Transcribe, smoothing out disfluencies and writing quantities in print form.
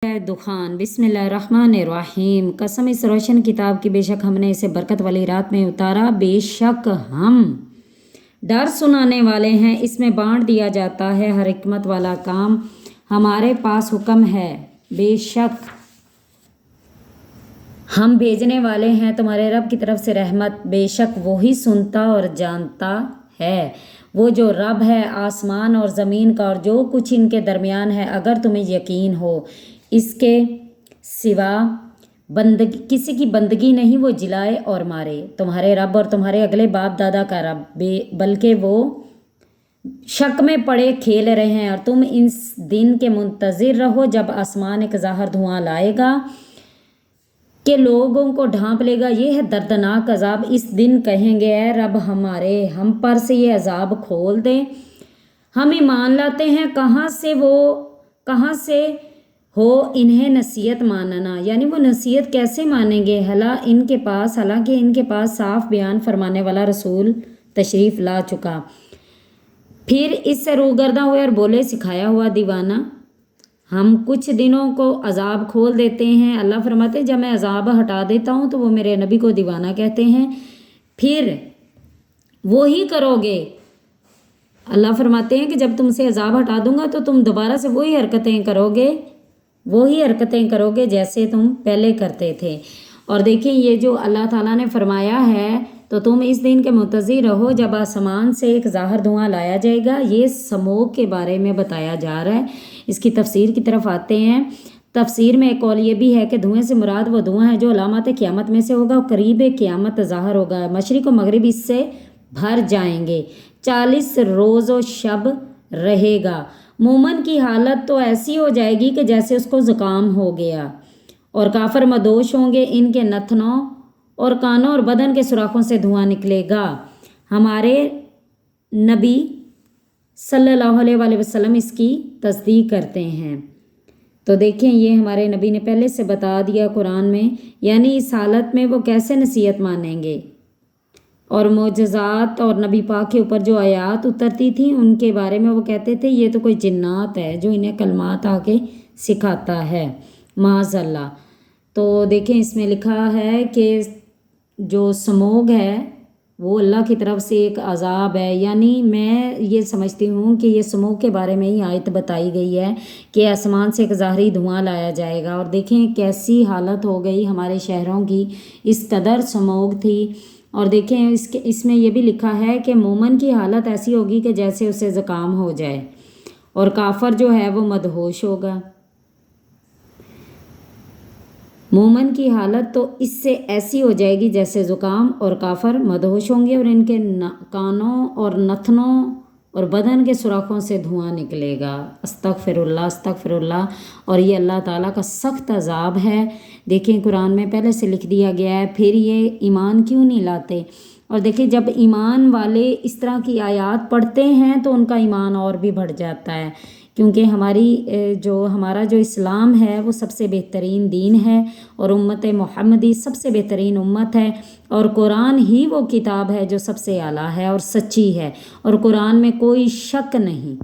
دخان बिस्मिल्लाहिर्रहमानिर्रहीम। कसम इस रोशन किताब की, बेशक हमने इसे बरकत वाली रात में उतारा। बेशक हम डर सुनाने वाले हैं। इसमें बांट दिया जाता है हर हिकमत वाला काम। हमारे पास हुक्म है, बेशक हम भेजने वाले हैं तुम्हारे रब की तरफ से रहमत। बेशक वही सुनता और जानता है। वो जो रब है आसमान और ज़मीन का और जो कुछ इनके दरमियान है। अगर तुम्हें यकीन हो इसके सिवा किसी की बंदगी नहीं वो जिलाए और मारे। तुम्हारे रब और तुम्हारे अगले बाप दादा का रब, बल्कि वो शक में पड़े खेल रहे हैं। और तुम इस दिन के मुंतज़िर रहो जब आसमान एक ज़ाहिर धुआं लाएगा कि लोगों को ढांप लेगा। ये है दर्दनाक अजाब। इस दिन कहेंगे, ऐ रब हमारे, हम पर से ये अजाब खोल दें। हम ईमान लाते हैं, कहाँ से हो इन्हें नसीहत मानना। यानी वो नसीहत कैसे मानेंगे, हालांकि इनके पास साफ बयान फरमाने वाला रसूल तशरीफ़ ला चुका। फिर इससे रूगर्दा हुए और बोले, सिखाया हुआ दीवाना, हम कुछ दिनों को अजाब खोल देते हैं। अल्लाह फरमाते, जब मैं अजाब हटा देता हूँ तो वो मेरे नबी को दीवाना कहते हैं। फिर वो ही करोगे। अल्लाह फरमाते हैं कि जब तुमसे अजाब हटा दूंगा तो तुम दोबारा से वही हरकतें करोगे जैसे तुम पहले करते थे। और देखिए ये जो अल्लाह ताला ने फरमाया है, तो तुम इस दिन के मुंतज़िर रहो जब आसमान से एक ज़ाहिर धुआं लाया जाएगा। ये समोग के बारे में बताया जा रहा है। इसकी तफसीर की तरफ आते हैं। तफसीर में एक कौल ये भी है कि धुएं से मुराद वो धुआं है जो अलामत क़यामत में से होगा और करीब क़यामत ज़ाहिर होगा। मशरिक़ व मगरिब इससे भर जाएंगे। 40 रोज़ व शब रहेगा। मोमन की हालत तो ऐसी हो जाएगी कि जैसे उसको ज़ुकाम हो गया। और काफर मदोश होंगे, इनके नथनों और कानों और बदन के सुराखों से धुआं निकलेगा। हमारे नबी सल्लल्लाहु अलैहि वसल्लम इसकी तस्दीक करते हैं। तो देखें ये हमारे नबी ने पहले से बता दिया कुरान में, यानी इस हालत में वो कैसे नसीहत मानेंगे। और मोजज़ात और नबी पाक के ऊपर जो आयात उतरती थी उनके बारे में वो कहते थे ये तो कोई जिन्नात है जो इन्हें कलमात आके सिखाता है, माज़अल्लाह। तो देखें इसमें लिखा है कि जो समोग है वो अल्लाह की तरफ से एक अजाब है। यानी मैं ये समझती हूँ कि ये समोग के बारे में ही आयत बताई गई है कि आसमान से एक ज़ाहिरी धुआं लाया जाएगा। और देखें कैसी हालत हो गई हमारे शहरों की, इस कदर समोग थी। और देखें इसमें यह भी लिखा है कि मोमन की हालत ऐसी होगी कि जैसे उसे ज़ुकाम हो जाए और काफर जो है वो मदहोश होगा। मोमन की हालत तो इससे ऐसी हो जाएगी जैसे ज़ुकाम, और काफर मदहोश होंगे और इनके कानों और नथनों और बदन के सुराखों से धुआं निकलेगा। अस्तगफिरुल्लाह अस्तगफिरुल्लाह। और ये अल्लाह ताला का सख्त अजाब है। देखें कुरान में पहले से लिख दिया गया है। फिर ये ईमान क्यों नहीं लाते। और देखिए जब ईमान वाले इस तरह की आयात पढ़ते हैं तो उनका ईमान और भी बढ़ जाता है, क्योंकि हमारा जो इस्लाम है वो सबसे बेहतरीन दीन है और उम्मत मोहम्मदी सबसे बेहतरीन उम्मत है। और कुरान ही वो किताब है जो सबसे आला है और सच्ची है, और कुरान में कोई शक नहीं।